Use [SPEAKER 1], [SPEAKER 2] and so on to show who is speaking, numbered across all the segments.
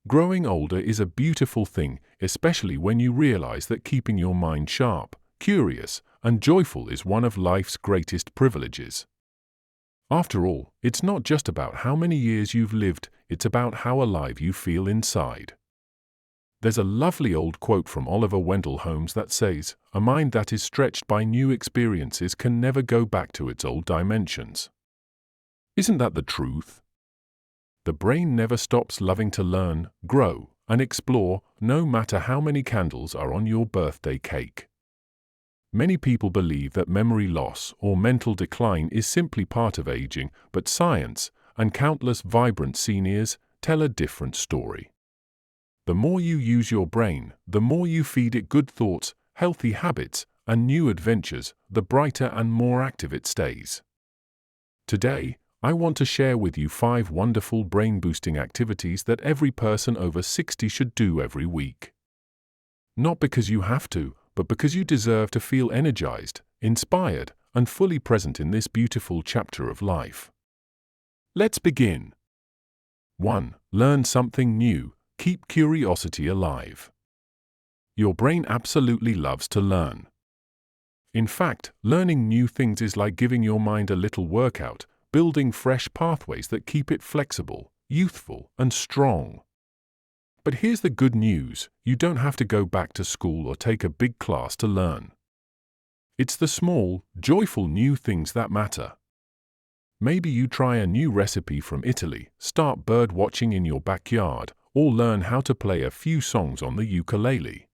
[SPEAKER 1] Growing older is a beautiful thing, especially when you realize that keeping your mind sharp, curious, and joyful is one of life's greatest privileges. After all, it's not just about how many years you've lived, it's about how alive you feel inside. There's a lovely old quote from Oliver Wendell Holmes that says, "A mind that is stretched by new experiences can never go back to its old dimensions." Isn't that the truth? The brain never stops loving to learn, grow, and explore, no matter how many candles are on your birthday cake. Many people believe that memory loss or mental decline is simply part of aging, but science, and countless vibrant seniors, tell a different story. The more you use your brain, the more you feed it good thoughts, healthy habits, and new adventures, the brighter and more active it stays. Today, I want to share with you 5 wonderful brain-boosting activities that every person over 60 should do every week. Not because you have to, but because you deserve to feel energized, inspired, and fully present in this beautiful chapter of life. Let's begin. 1. Learn something new. Keep curiosity alive. Your brain absolutely loves to learn. In fact, learning new things is like giving your mind a little workout, building fresh pathways that keep it flexible, youthful, and strong. But here's the good news: you don't have to go back to school or take a big class to learn. It's the small, joyful new things that matter. Maybe you try a new recipe from Italy, start bird watching in your backyard, or learn how to play a few songs on the ukulele.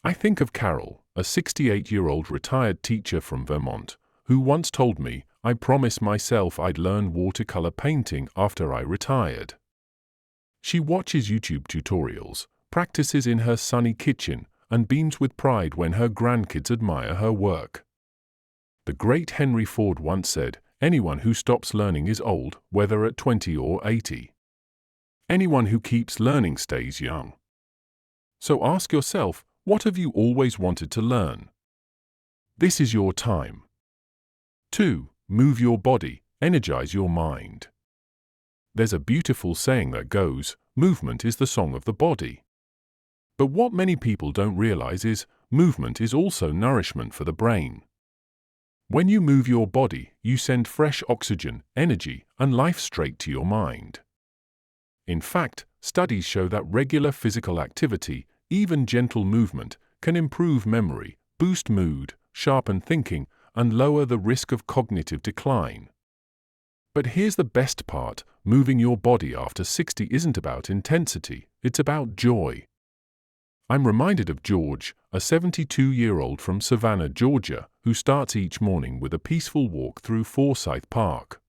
[SPEAKER 1] I think of Carol, a 68-year-old retired teacher from Vermont, who once told me, "I promised myself I'd learn watercolor painting after I retired." She watches YouTube tutorials, practices in her sunny kitchen, and beams with pride when her grandkids admire her work. The great Henry Ford once said, "Anyone who stops learning is old, whether at 20 or 80. Anyone who keeps learning stays young." So ask yourself, what have you always wanted to learn? This is your time. 2. Move your body, energize your mind. There's a beautiful saying that goes, "Movement is the song of the body." But what many people don't realize is, movement is also nourishment for the brain. When you move your body, you send fresh oxygen, energy, and life straight to your mind. In fact, studies show that regular physical activity, even gentle movement, can improve memory, boost mood, sharpen thinking, and lower the risk of cognitive decline. But here's the best part: moving your body after 60 isn't about intensity, it's about joy. I'm reminded of George, a 72-year-old from Savannah, Georgia, who starts each morning with a peaceful walk through Forsyth Park.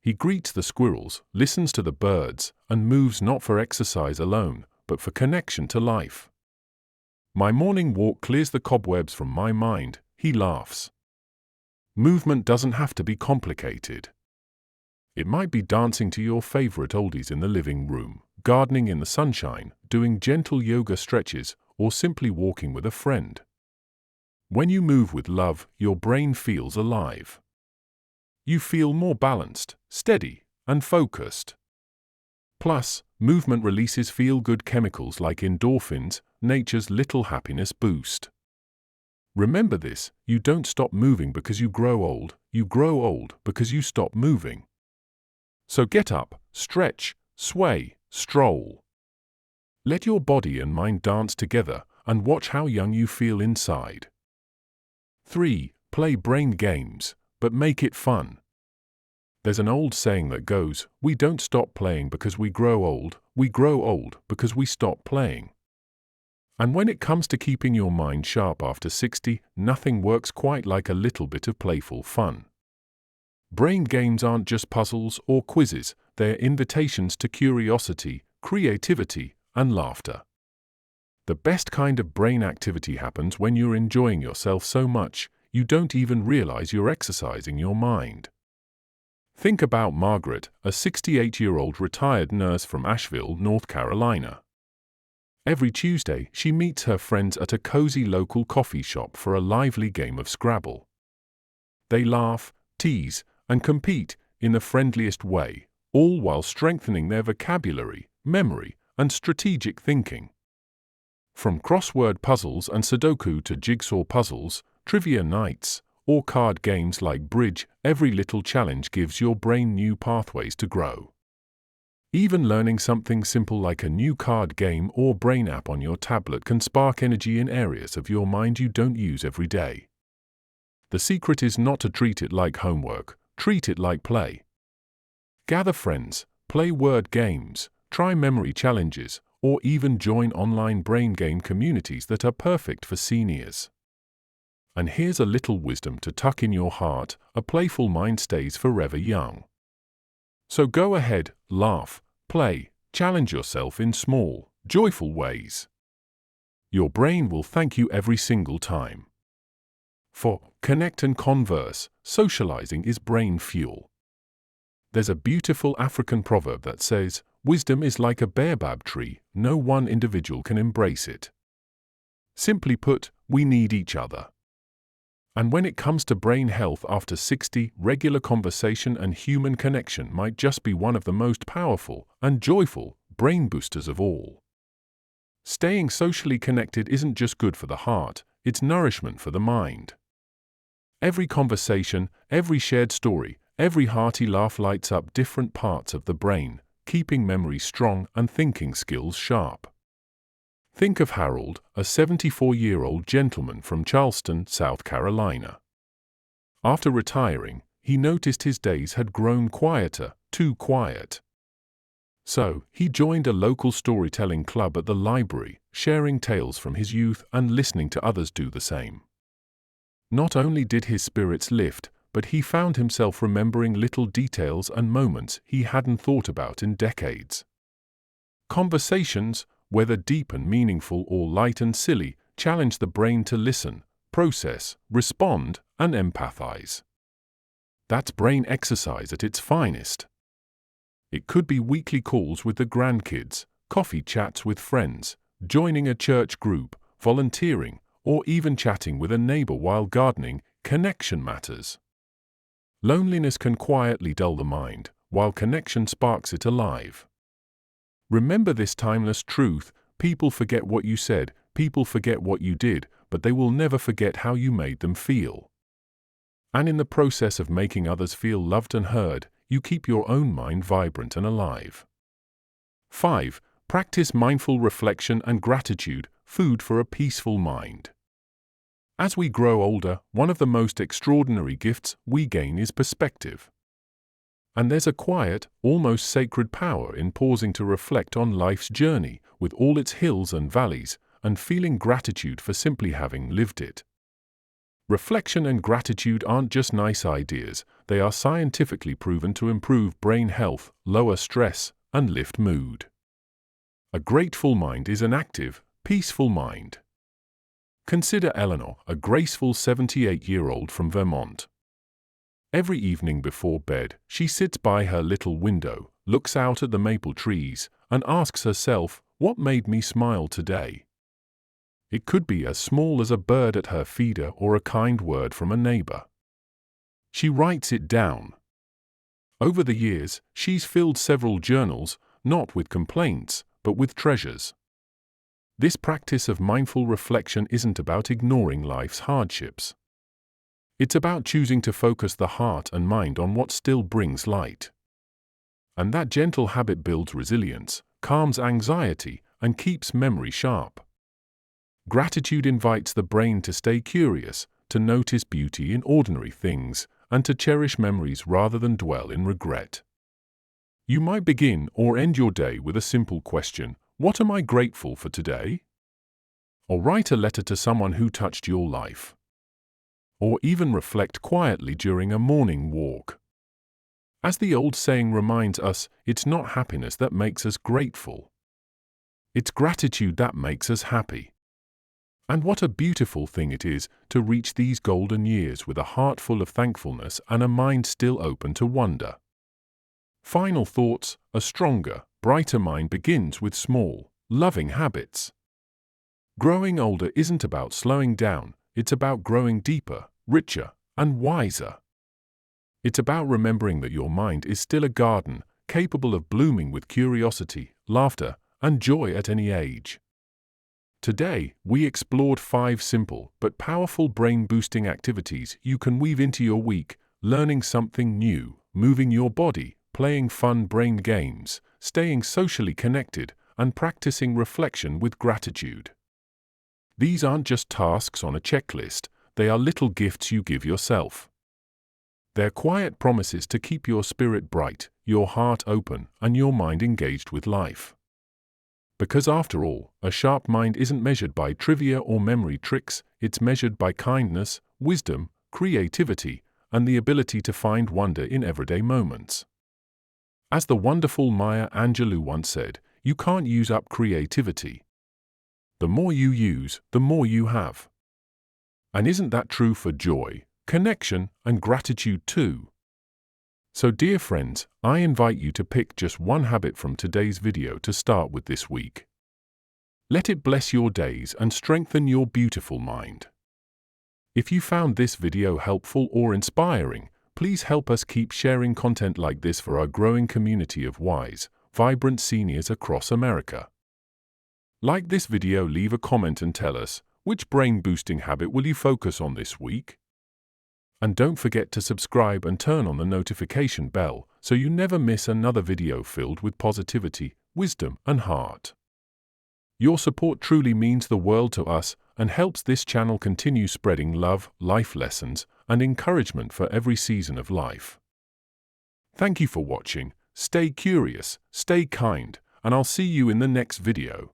[SPEAKER 1] He greets the squirrels, listens to the birds, and moves not for exercise alone, but for connection to life. "My morning walk clears the cobwebs from my mind," he laughs. Movement doesn't have to be complicated. It might be dancing to your favorite oldies in the living room, gardening in the sunshine, doing gentle yoga stretches, or simply walking with a friend. When you move with love, your brain feels alive. You feel more balanced, steady, and focused. Plus, movement releases feel-good chemicals like endorphins, nature's little happiness boost. Remember this: you don't stop moving because you grow old because you stop moving. So get up, stretch, sway, stroll. Let your body and mind dance together, and watch how young you feel inside. 3. Play brain games, but make it fun. There's an old saying that goes, "We don't stop playing because we grow old because we stop playing." And when it comes to keeping your mind sharp after 60, nothing works quite like a little bit of playful fun. Brain games aren't just puzzles or quizzes, they're invitations to curiosity, creativity, and laughter. The best kind of brain activity happens when you're enjoying yourself so much, you don't even realize you're exercising your mind. Think about Margaret, a 68-year-old retired nurse from Asheville, North Carolina. Every Tuesday, she meets her friends at a cozy local coffee shop for a lively game of Scrabble. They laugh, tease, and compete in the friendliest way, all while strengthening their vocabulary, memory, and strategic thinking. From crossword puzzles and Sudoku to jigsaw puzzles, trivia nights, or card games like bridge, every little challenge gives your brain new pathways to grow. Even learning something simple like a new card game or brain app on your tablet can spark energy in areas of your mind you don't use every day. The secret is not to treat it like homework, treat it like play. Gather friends, play word games, try memory challenges, or even join online brain game communities that are perfect for seniors. And here's a little wisdom to tuck in your heart: a playful mind stays forever young. So go ahead, laugh, play, challenge yourself in small, joyful ways. Your brain will thank you every single time. For connect and converse, socializing is brain fuel. There's a beautiful African proverb that says, "Wisdom is like a baobab tree, no one individual can embrace it." Simply put, we need each other. And when it comes to brain health after 60, regular conversation and human connection might just be one of the most powerful and joyful brain boosters of all. Staying socially connected isn't just good for the heart, it's nourishment for the mind. Every conversation, every shared story, every hearty laugh lights up different parts of the brain, keeping memory strong and thinking skills sharp. Think of Harold, a 74-year-old gentleman from Charleston, South Carolina. After retiring, he noticed his days had grown quieter, too quiet. So, he joined a local storytelling club at the library, sharing tales from his youth and listening to others do the same. Not only did his spirits lift, but he found himself remembering little details and moments he hadn't thought about in decades. Conversations, whether deep and meaningful or light and silly, challenge the brain to listen, process, respond, and empathize. That's brain exercise at its finest. It could be weekly calls with the grandkids, coffee chats with friends, joining a church group, volunteering, or even chatting with a neighbor while gardening. Connection matters. Loneliness can quietly dull the mind, while connection sparks it alive. Remember this timeless truth: people forget what you said, people forget what you did, but they will never forget how you made them feel. And in the process of making others feel loved and heard, you keep your own mind vibrant and alive. 5. Practice mindful reflection and gratitude, food for a peaceful mind. As we grow older, one of the most extraordinary gifts we gain is perspective. And there's a quiet, almost sacred power in pausing to reflect on life's journey, with all its hills and valleys, and feeling gratitude for simply having lived it. Reflection and gratitude aren't just nice ideas, they are scientifically proven to improve brain health, lower stress, and lift mood. A grateful mind is an active, peaceful mind. Consider Eleanor, a graceful 78-year-old from Vermont. Every evening before bed, she sits by her little window, looks out at the maple trees, and asks herself, "What made me smile today?" It could be as small as a bird at her feeder or a kind word from a neighbor. She writes it down. Over the years, she's filled several journals, not with complaints, but with treasures. This practice of mindful reflection isn't about ignoring life's hardships. It's about choosing to focus the heart and mind on what still brings light. And that gentle habit builds resilience, calms anxiety, and keeps memory sharp. Gratitude invites the brain to stay curious, to notice beauty in ordinary things, and to cherish memories rather than dwell in regret. You might begin or end your day with a simple question: what am I grateful for today? Or write a letter to someone who touched your life. Or even reflect quietly during a morning walk. As the old saying reminds us, it's not happiness that makes us grateful. It's gratitude that makes us happy. And what a beautiful thing it is to reach these golden years with a heart full of thankfulness and a mind still open to wonder. Final thoughts: a stronger, brighter mind begins with small, loving habits. Growing older isn't about slowing down, it's about growing deeper, richer, and wiser. It's about remembering that your mind is still a garden, capable of blooming with curiosity, laughter, and joy at any age. Today, we explored 5 simple but powerful brain-boosting activities you can weave into your week: learning something new, moving your body, playing fun brain games, staying socially connected, and practicing reflection with gratitude. These aren't just tasks on a checklist, they are little gifts you give yourself. They're quiet promises to keep your spirit bright, your heart open, and your mind engaged with life. Because after all, a sharp mind isn't measured by trivia or memory tricks, it's measured by kindness, wisdom, creativity, and the ability to find wonder in everyday moments. As the wonderful Maya Angelou once said, you can't use up creativity. The more you use, the more you have. And isn't that true for joy, connection, and gratitude too? So dear friends, I invite you to pick just one habit from today's video to start with this week. Let it bless your days and strengthen your beautiful mind. If you found this video helpful or inspiring, please help us keep sharing content like this for our growing community of wise, vibrant seniors across America. Like this video, leave a comment and tell us, which brain-boosting habit will you focus on this week? And don't forget to subscribe and turn on the notification bell so you never miss another video filled with positivity, wisdom, and heart. Your support truly means the world to us and helps this channel continue spreading love, life lessons, and encouragement for every season of life. Thank you for watching. Stay curious, stay kind, and I'll see you in the next video.